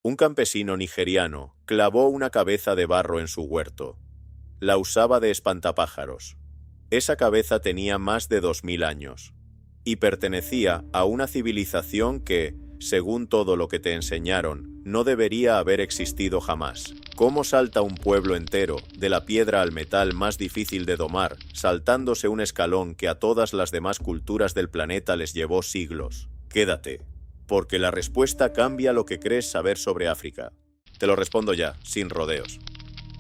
Un campesino nigeriano clavó una cabeza de barro en su huerto. La usaba de espantapájaros. Esa cabeza tenía más de 2000 años y pertenecía a una civilización que, según todo lo que te enseñaron, no debería haber existido jamás. ¿Cómo salta un pueblo entero de la piedra al metal más difícil de domar, saltándose un escalón que a todas las demás culturas del planeta les llevó siglos? Quédate, porque la respuesta cambia lo que crees saber sobre África. Te lo respondo ya, sin rodeos.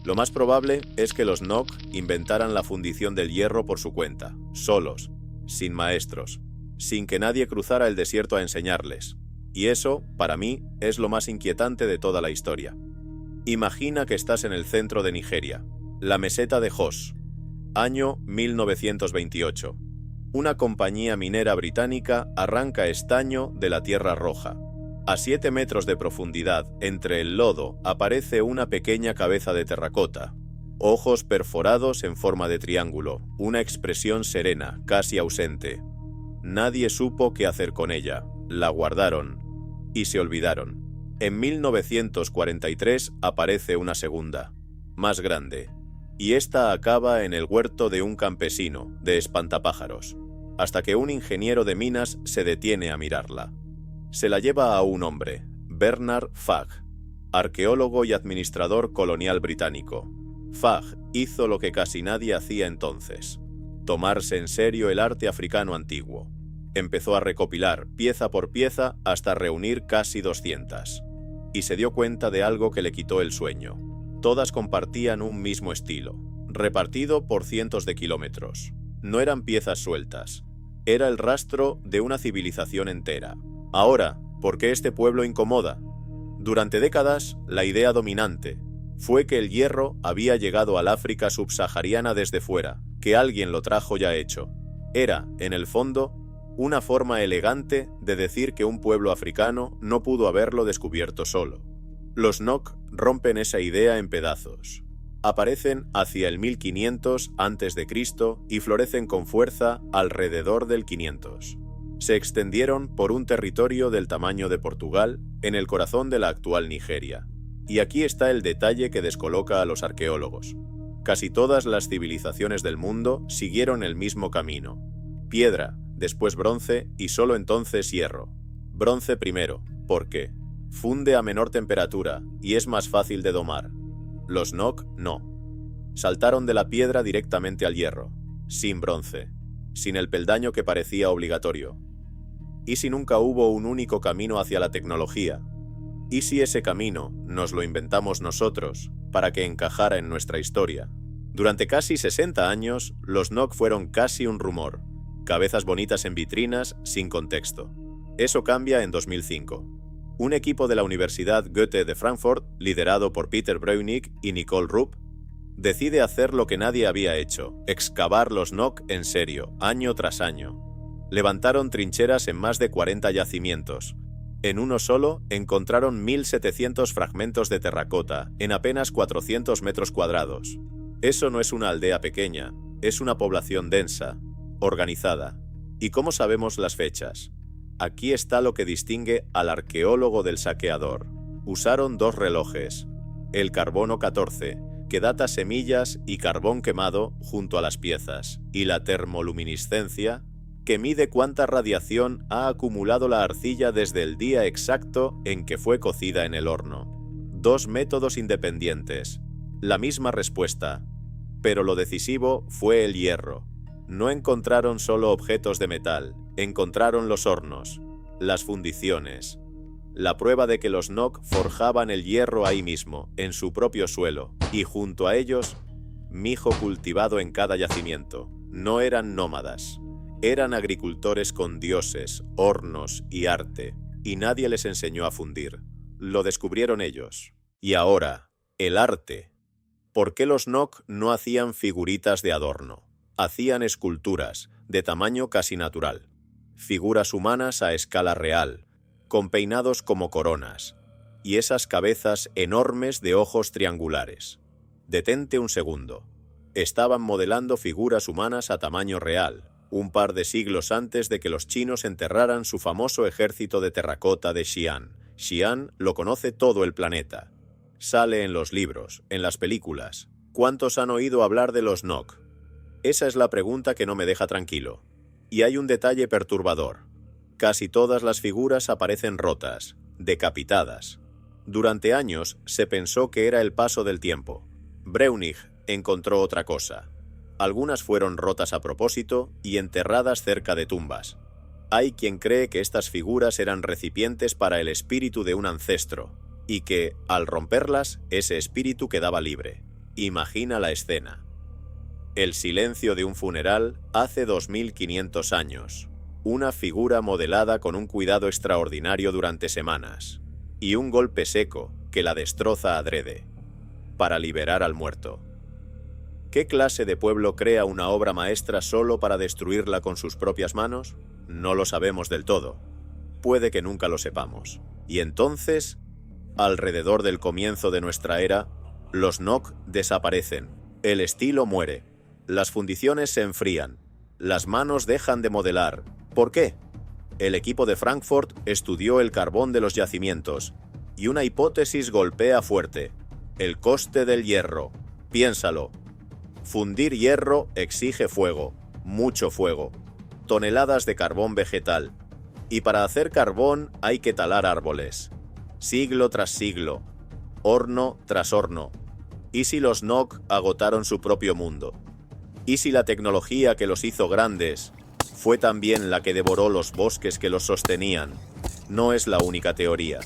Lo más probable es que los Nok inventaran la fundición del hierro por su cuenta, solos, sin maestros, sin que nadie cruzara el desierto a enseñarles. Y eso, para mí, es lo más inquietante de toda la historia. Imagina que estás en el centro de Nigeria, la meseta de Jos, año 1928. Una compañía minera británica arranca estaño de la Tierra Roja. A 7 metros de profundidad, entre el lodo, aparece una pequeña cabeza de terracota. Ojos perforados en forma de triángulo, una expresión serena, casi ausente. Nadie supo qué hacer con ella. La guardaron y se olvidaron. En 1943 aparece una segunda, más grande, y esta acaba en el huerto de un campesino, de espantapájaros, hasta que un ingeniero de minas se detiene a mirarla. Se la lleva a un hombre, Bernard Fagg, arqueólogo y administrador colonial británico. Fagg hizo lo que casi nadie hacía entonces: tomarse en serio el arte africano antiguo. Empezó a recopilar, pieza por pieza, hasta reunir casi 200. Y se dio cuenta de algo que le quitó el sueño. Todas compartían un mismo estilo, repartido por cientos de kilómetros. No eran piezas sueltas. Era el rastro de una civilización entera. Ahora, ¿por qué este pueblo incomoda? Durante décadas, la idea dominante fue que el hierro había llegado al África subsahariana desde fuera, que alguien lo trajo ya hecho. Era, en el fondo, una forma elegante de decir que un pueblo africano no pudo haberlo descubierto solo. Los Nok rompen esa idea en pedazos. Aparecen hacia el 1500 a.C. y florecen con fuerza alrededor del 500. Se extendieron por un territorio del tamaño de Portugal, en el corazón de la actual Nigeria. Y aquí está el detalle que descoloca a los arqueólogos. Casi todas las civilizaciones del mundo siguieron el mismo camino. Piedra, después bronce y solo entonces hierro. Bronce primero, ¿por qué? Funde a menor temperatura y es más fácil de domar. Los Nok no. Saltaron de la piedra directamente al hierro, sin bronce, sin el peldaño que parecía obligatorio. ¿Y si nunca hubo un único camino hacia la tecnología? ¿Y si ese camino nos lo inventamos nosotros para que encajara en nuestra historia? Durante casi 60 años, los Nok fueron casi un rumor. Cabezas bonitas en vitrinas, sin contexto. Eso cambia en 2005. Un equipo de la Universidad Goethe de Frankfurt, liderado por Peter Breunig y Nicole Rupp, decide hacer lo que nadie había hecho: excavar los Nok en serio, año tras año. Levantaron trincheras en más de 40 yacimientos. En uno solo encontraron 1700 fragmentos de terracota en apenas 400 metros cuadrados. Eso no es una aldea pequeña, es una población densa, organizada. ¿Y cómo sabemos las fechas? Aquí está lo que distingue al arqueólogo del saqueador. Usaron 2 relojes. El carbono 14, que data semillas y carbón quemado junto a las piezas, y la termoluminiscencia, que mide cuánta radiación ha acumulado la arcilla desde el día exacto en que fue cocida en el horno. 2 métodos independientes. La misma respuesta. Pero lo decisivo fue el hierro. No encontraron solo objetos de metal, encontraron los hornos, las fundiciones. La prueba de que los Nok forjaban el hierro ahí mismo, en su propio suelo, y junto a ellos, mijo cultivado en cada yacimiento. No eran nómadas, eran agricultores con dioses, hornos y arte, y nadie les enseñó a fundir. Lo descubrieron ellos. Y ahora, el arte. ¿Por qué los Nok no hacían figuritas de adorno? Hacían esculturas, de tamaño casi natural. Figuras humanas a escala real, con peinados como coronas, y esas cabezas enormes de ojos triangulares. Detente un segundo. Estaban modelando figuras humanas a tamaño real, un par de siglos antes de que los chinos enterraran su famoso ejército de terracota de Xi'an, Xi'an lo conoce todo el planeta. Sale en los libros, en las películas. ¿Cuántos han oído hablar de los Nok? Esa es la pregunta que no me deja tranquilo. Y hay un detalle perturbador. Casi todas las figuras aparecen rotas, decapitadas. Durante años se pensó que era el paso del tiempo. Breunig encontró otra cosa. Algunas fueron rotas a propósito y enterradas cerca de tumbas. Hay quien cree que estas figuras eran recipientes para el espíritu de un ancestro, y que, al romperlas, ese espíritu quedaba libre. Imagina la escena. El silencio de un funeral hace 2500 años. Una figura modelada con un cuidado extraordinario durante semanas. Y un golpe seco que la destroza adrede. Para liberar al muerto. ¿Qué clase de pueblo crea una obra maestra solo para destruirla con sus propias manos? No lo sabemos del todo. Puede que nunca lo sepamos. Y entonces, alrededor del comienzo de nuestra era, los Nok desaparecen, el estilo muere, las fundiciones se enfrían, las manos dejan de modelar. ¿Por qué? El equipo de Frankfurt estudió el carbón de los yacimientos, y una hipótesis golpea fuerte: el coste del hierro. Piénsalo. Fundir hierro exige fuego, mucho fuego, toneladas de carbón vegetal, y para hacer carbón hay que talar árboles, siglo tras siglo, horno tras horno. ¿Y si los Nok agotaron su propio mundo? ¿Y si la tecnología que los hizo grandes fue también la que devoró los bosques que los sostenían? No es la única teoría.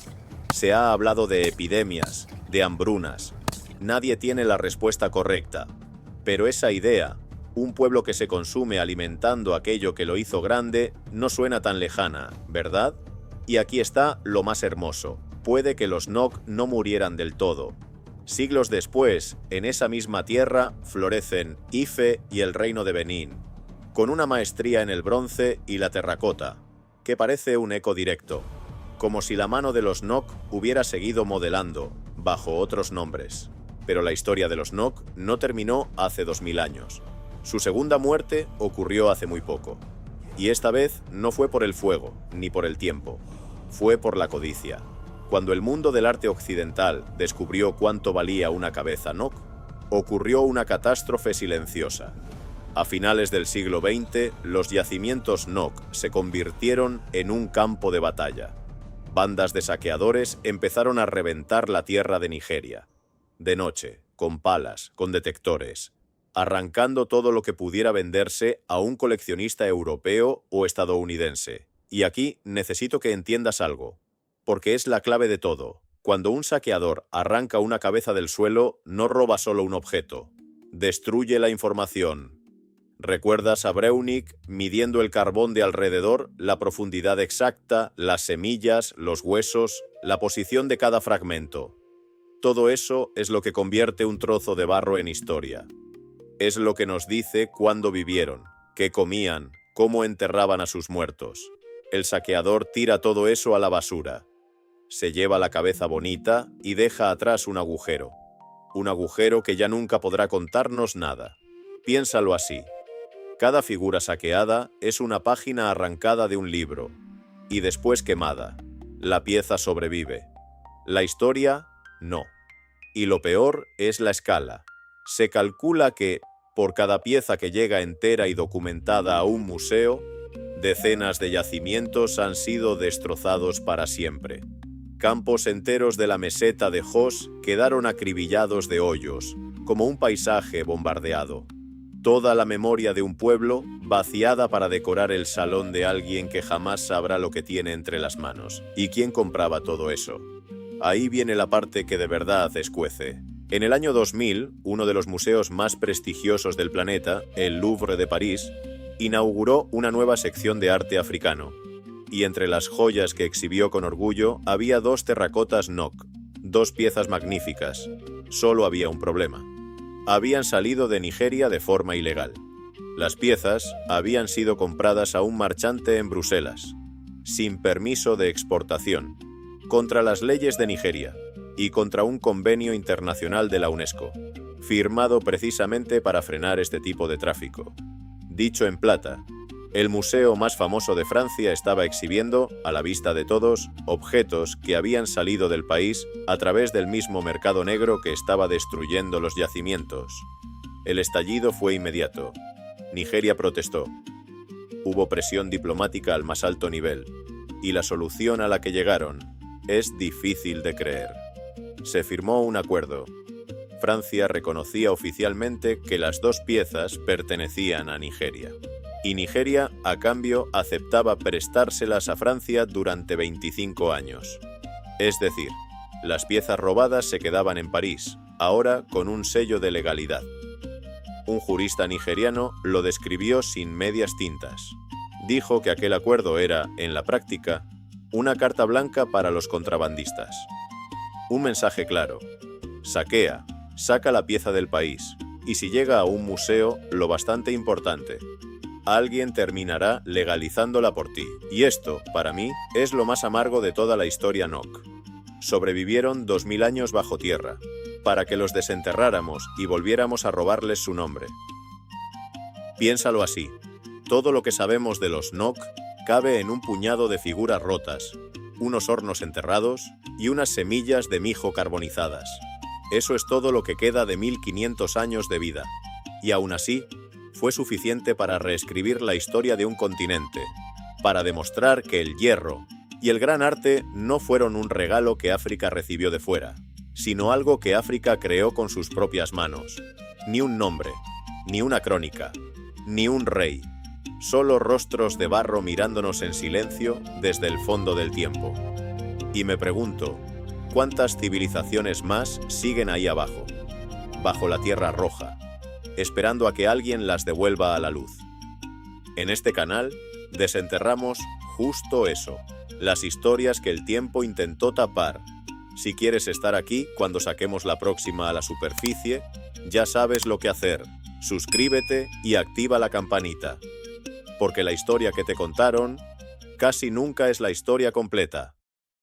Se ha hablado de epidemias, de hambrunas. Nadie tiene la respuesta correcta. Pero esa idea, un pueblo que se consume alimentando aquello que lo hizo grande, no suena tan lejana, ¿verdad? Y aquí está lo más hermoso. Puede que los Nok no murieran del todo. Siglos después, en esa misma tierra, florecen Ife y el reino de Benín, con una maestría en el bronce y la terracota, que parece un eco directo, como si la mano de los Nok hubiera seguido modelando, bajo otros nombres. Pero la historia de los Nok no terminó hace 2000 años. Su segunda muerte ocurrió hace muy poco. Y esta vez no fue por el fuego, ni por el tiempo. Fue por la codicia. Cuando el mundo del arte occidental descubrió cuánto valía una cabeza Nok, ocurrió una catástrofe silenciosa. A finales del siglo XX, los yacimientos Nok se convirtieron en un campo de batalla. Bandas de saqueadores empezaron a reventar la tierra de Nigeria. De noche, con palas, con detectores, arrancando todo lo que pudiera venderse a un coleccionista europeo o estadounidense. Y aquí necesito que entiendas algo, porque es la clave de todo. Cuando un saqueador arranca una cabeza del suelo, no roba solo un objeto, destruye la información. ¿Recuerdas a Breunig midiendo el carbón de alrededor, la profundidad exacta, las semillas, los huesos, la posición de cada fragmento? Todo eso es lo que convierte un trozo de barro en historia. Es lo que nos dice cuándo vivieron, qué comían, cómo enterraban a sus muertos. El saqueador tira todo eso a la basura. Se lleva la cabeza bonita y deja atrás un agujero. Un agujero que ya nunca podrá contarnos nada. Piénsalo así. Cada figura saqueada es una página arrancada de un libro. Y después quemada. La pieza sobrevive. La historia, no. Y lo peor es la escala. Se calcula que, por cada pieza que llega entera y documentada a un museo, decenas de yacimientos han sido destrozados para siempre. Campos enteros de la meseta de Jos quedaron acribillados de hoyos, como un paisaje bombardeado. Toda la memoria de un pueblo vaciada para decorar el salón de alguien que jamás sabrá lo que tiene entre las manos. ¿Y quién compraba todo eso? Ahí viene la parte que de verdad escuece. En el año 2000, uno de los museos más prestigiosos del planeta, el Louvre de París, inauguró una nueva sección de arte africano. Y entre las joyas que exhibió con orgullo había 2 terracotas Nok, 2 piezas magníficas. Solo había un problema. Habían salido de Nigeria de forma ilegal. Las piezas habían sido compradas a un marchante en Bruselas, sin permiso de exportación, contra las leyes de Nigeria y contra un convenio internacional de la UNESCO, firmado precisamente para frenar este tipo de tráfico. Dicho en plata, El museo más famoso de Francia estaba exhibiendo, a la vista de todos, objetos que habían salido del país a través del mismo mercado negro que estaba destruyendo los yacimientos. El estallido fue inmediato. Nigeria protestó. Hubo presión diplomática al más alto nivel, y la solución a la que llegaron es difícil de creer. Se firmó un acuerdo. Francia reconocía oficialmente que las dos piezas pertenecían a Nigeria. Y Nigeria, a cambio, aceptaba prestárselas a Francia durante 25 años. Es decir, las piezas robadas se quedaban en París, ahora con un sello de legalidad. Un jurista nigeriano lo describió sin medias tintas. Dijo que aquel acuerdo era, en la práctica, una carta blanca para los contrabandistas. Un mensaje claro: saquea, saca la pieza del país, y si llega a un museo, lo bastante importante, alguien terminará legalizándola por ti. Y esto, para mí, es lo más amargo de toda la historia NOC. Sobrevivieron 2000 años bajo tierra, para que los desenterráramos y volviéramos a robarles su nombre. Piénsalo así. Todo lo que sabemos de los NOC cabe en un puñado de figuras rotas, unos hornos enterrados y unas semillas de mijo carbonizadas. Eso es todo lo que queda de 1500 años de vida. Y aún así, fue suficiente para reescribir la historia de un continente, para demostrar que el hierro y el gran arte no fueron un regalo que África recibió de fuera, sino algo que África creó con sus propias manos. Ni un nombre, ni una crónica, ni un rey, solo rostros de barro mirándonos en silencio desde el fondo del tiempo. Y me pregunto, ¿cuántas civilizaciones más siguen ahí abajo, bajo la tierra roja, esperando a que alguien las devuelva a la luz? En este canal desenterramos justo eso, las historias que el tiempo intentó tapar. Si quieres estar aquí cuando saquemos la próxima a la superficie, ya sabes lo que hacer. Suscríbete y activa la campanita, porque la historia que te contaron casi nunca es la historia completa.